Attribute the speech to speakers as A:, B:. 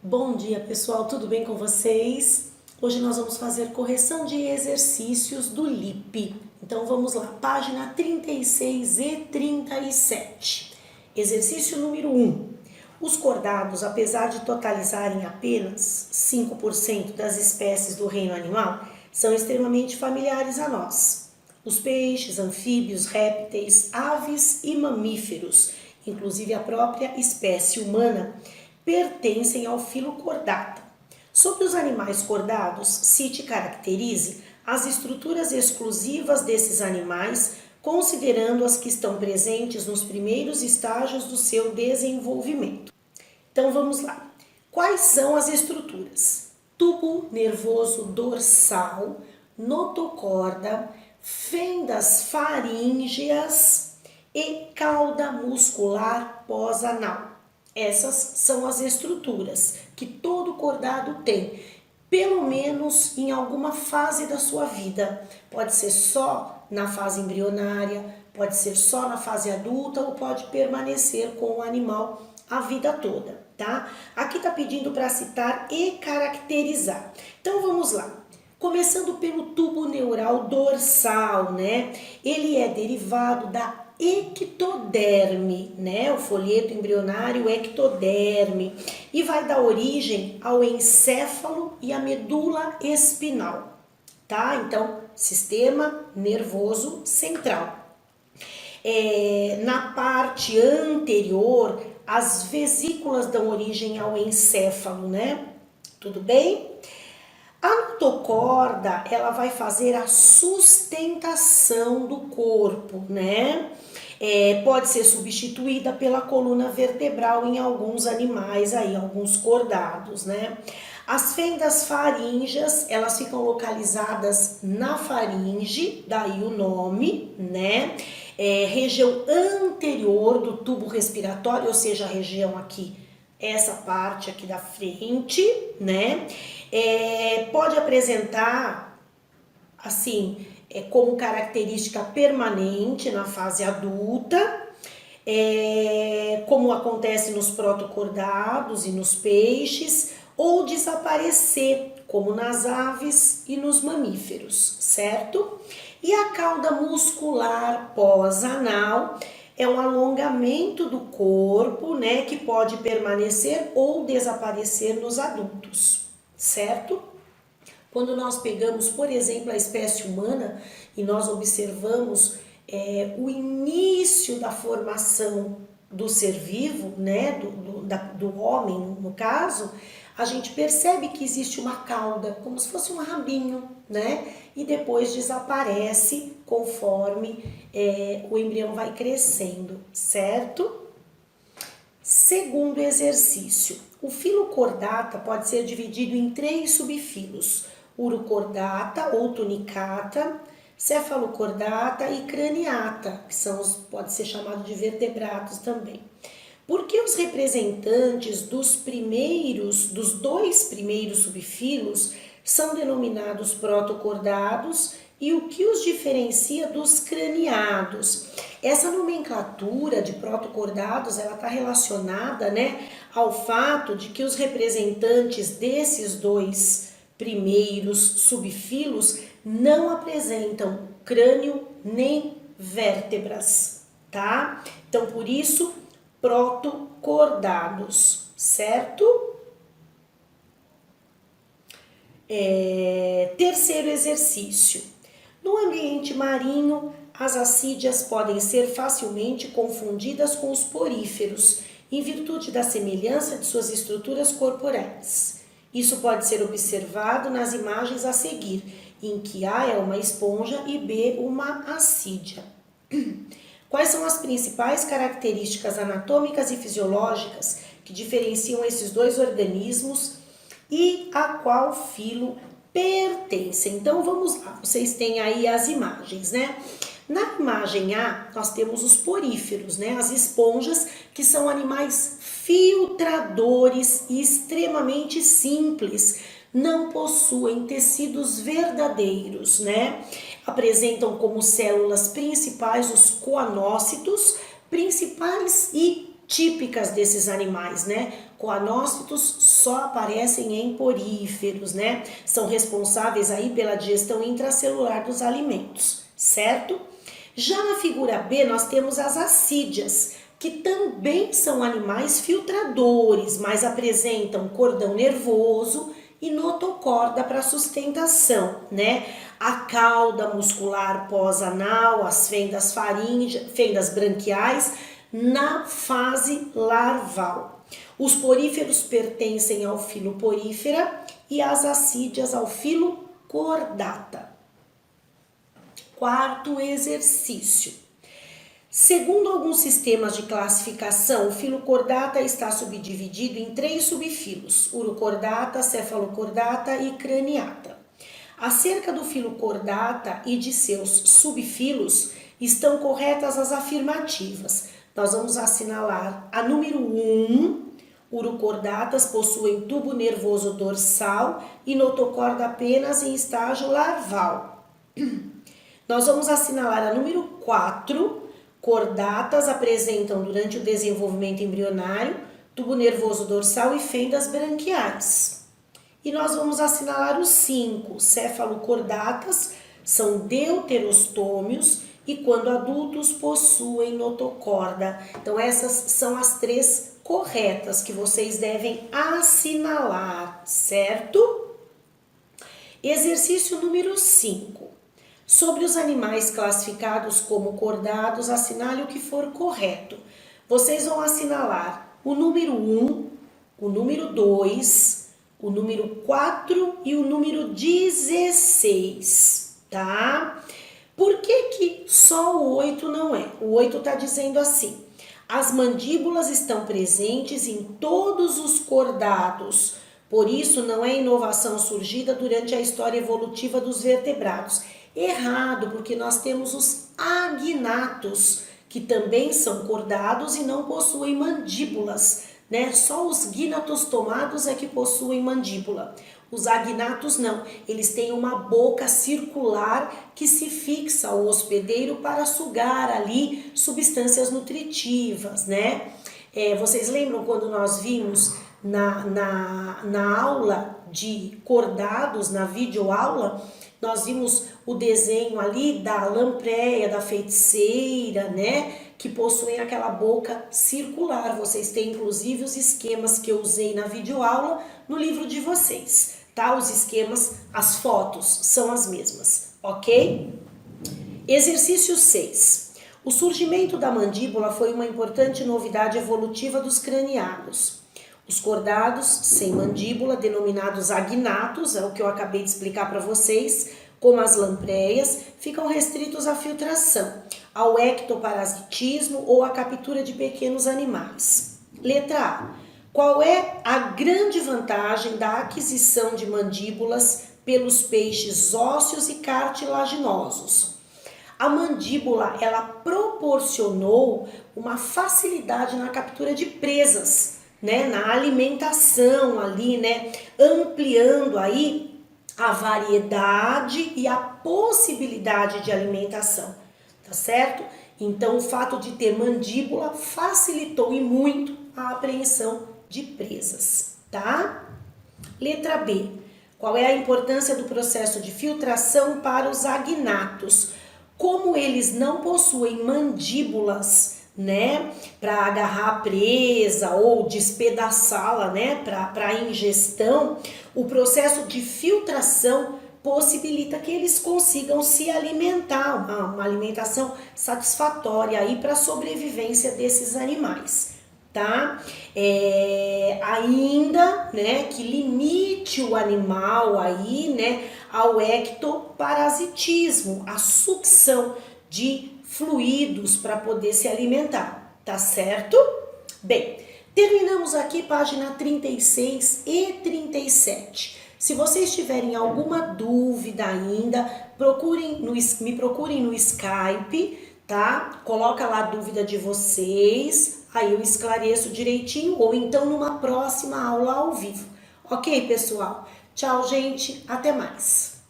A: Bom dia, pessoal, tudo bem com vocês? Hoje nós vamos fazer correção de exercícios do LIP. Então vamos lá, página 36 e 37. Exercício número 1. Os cordados, apesar de totalizarem apenas 5% das espécies do reino animal, são extremamente familiares a nós. Os peixes, anfíbios, répteis, aves e mamíferos, inclusive a própria espécie humana, pertencem ao filo cordata. Sobre os animais cordados, cite e caracterize as estruturas exclusivas desses animais, considerando as que estão presentes nos primeiros estágios do seu desenvolvimento. Então vamos lá. Quais são as estruturas? Tubo nervoso dorsal, notocorda, fendas faríngeas e cauda muscular pós-anal. Essas são as estruturas que todo cordado tem, pelo menos em alguma fase da sua vida. Pode ser só na fase embrionária, pode ser só na fase adulta ou pode permanecer com o animal a vida toda, tá? Aqui tá pedindo para citar e caracterizar. Então vamos lá. Começando pelo tubo neural dorsal, né? Ele é derivado da ectoderme, né? O folheto embrionário ectoderme, e vai dar origem ao encéfalo e à medula espinal, tá? Então, sistema nervoso central. Na parte anterior, as vesículas dão origem ao encéfalo, né? Tudo bem? A notocorda, ela vai fazer a sustentação do corpo, né? Pode ser substituída pela coluna vertebral em alguns animais aí, alguns cordados, né? As fendas faríngeas, elas ficam localizadas na faringe, daí o nome, né? Região anterior do tubo respiratório, ou seja, a região aqui, essa parte aqui da frente, né? Pode apresentar, assim, como característica permanente na fase adulta, como acontece nos protocordados e nos peixes, ou desaparecer, como nas aves e nos mamíferos, certo? E a cauda muscular pós-anal é um alongamento do corpo, né, que pode permanecer ou desaparecer nos adultos, certo? Quando nós pegamos, por exemplo, a espécie humana e nós observamos o início da formação do ser vivo, né, do homem, no caso, a gente percebe que existe uma cauda, como se fosse um rabinho, né? E depois desaparece conforme o embrião vai crescendo, certo? Segundo exercício, o filo cordata pode ser dividido em 3 subfilos: urocordata ou tunicata, cefalocordata e craniata, que pode ser chamado de vertebrados também. Por que os representantes dos 2 primeiros subfilos são denominados protocordados e o que os diferencia dos craniados? Essa nomenclatura de protocordados, ela está relacionada, né, ao fato de que os representantes desses 2 primeiros subfilos não apresentam crânio nem vértebras, tá? Então, por isso, protocordados, certo? Terceiro exercício. No ambiente marinho, as assídeas podem ser facilmente confundidas com os poríferos, em virtude da semelhança de suas estruturas corporais. Isso pode ser observado nas imagens a seguir, em que A é uma esponja e B uma assídia. Quais são as principais características anatômicas e fisiológicas que diferenciam esses 2 organismos e a qual filo pertencem? Então vamos lá, vocês têm aí as imagens, né? Na imagem A, nós temos os poríferos, né? As esponjas, que são animais filtradores e extremamente simples, não possuem tecidos verdadeiros, né? Apresentam como células principais os coanócitos principais e típicas desses animais, né? Coanócitos só aparecem em poríferos, né? São responsáveis aí pela digestão intracelular dos alimentos, certo? Já na figura B, nós temos as assídeas, que também são animais filtradores, mas apresentam cordão nervoso e notocorda para sustentação, né? A cauda muscular pós-anal, as fendas fendas branquiais na fase larval. Os poríferos pertencem ao filo Porífera e as assídeas ao filo Chordata. Quarto exercício. Segundo alguns sistemas de classificação, o filo Chordata está subdividido em 3 subfilos: Urochordata, Cefalochordata e Craniata. Acerca do filo Chordata e de seus subfilos, estão corretas as afirmativas. Nós vamos assinalar a número 1. Urochordatas possuem tubo nervoso dorsal e notocorda apenas em estágio larval. Nós vamos assinalar a número 4. Chordatas apresentam durante o desenvolvimento embrionário tubo nervoso dorsal e fendas branquiais. E nós vamos assinalar os 5. Cefalochordatas são deuterostômios e quando adultos possuem notocorda. Então essas são as 3 corretas que vocês devem assinalar, certo? Exercício número 5. Sobre os animais classificados como chordados, assinale o que for correto. Vocês vão assinalar o número 1, o número 2, o número 4 e o número 16, tá? Por que só o 8 não é? O 8 está dizendo assim: as mandíbulas estão presentes em todos os chordados, por isso não é inovação surgida durante a história evolutiva dos vertebrados. Errado, porque nós temos os agnatos, que também são chordados e não possuem mandíbulas, né? Só os gnatostomados é que possuem mandíbula. Os agnatos não, eles têm uma boca circular que se fixa ao hospedeiro para sugar ali substâncias nutritivas, né? Vocês lembram quando nós vimos na aula de chordados, na videoaula, nós vimos o desenho ali da lampreia, da feiticeira, né? Que possuem aquela boca circular. Vocês têm inclusive os esquemas que eu usei na videoaula no livro de vocês, tá? Os esquemas, as fotos são as mesmas, ok? Exercício 6. O surgimento da mandíbula foi uma importante novidade evolutiva dos craniados. Os chordados sem mandíbula, denominados agnatos, é o que eu acabei de explicar para vocês, como as lampreias, ficam restritos à filtração, ao ectoparasitismo ou à captura de pequenos animais. Letra A. Qual é a grande vantagem da aquisição de mandíbulas pelos peixes ósseos e cartilaginosos? A mandíbula, ela proporcionou uma facilidade na captura de presas, né, na alimentação ali, né, ampliando aí a variedade e a possibilidade de alimentação, tá certo? Então, o fato de ter mandíbula facilitou e muito a apreensão de presas, tá? Letra B. Qual é a importância do processo de filtração para os agnatos? Como eles não possuem mandíbulas, né, para agarrar a presa ou despedaçá-la, né, para ingestão, o processo de filtração possibilita que eles consigam se alimentar, uma alimentação satisfatória aí para a sobrevivência desses animais, tá? Ainda, né, que limite o animal aí, né, ao ectoparasitismo, a sucção de fluidos para poder se alimentar, tá certo? Bem, terminamos aqui página 36 e 37. Se vocês tiverem alguma dúvida ainda, me procurem no Skype, tá? Coloca lá a dúvida de vocês, aí eu esclareço direitinho, ou então numa próxima aula ao vivo. Ok, pessoal? Tchau, gente. Até mais.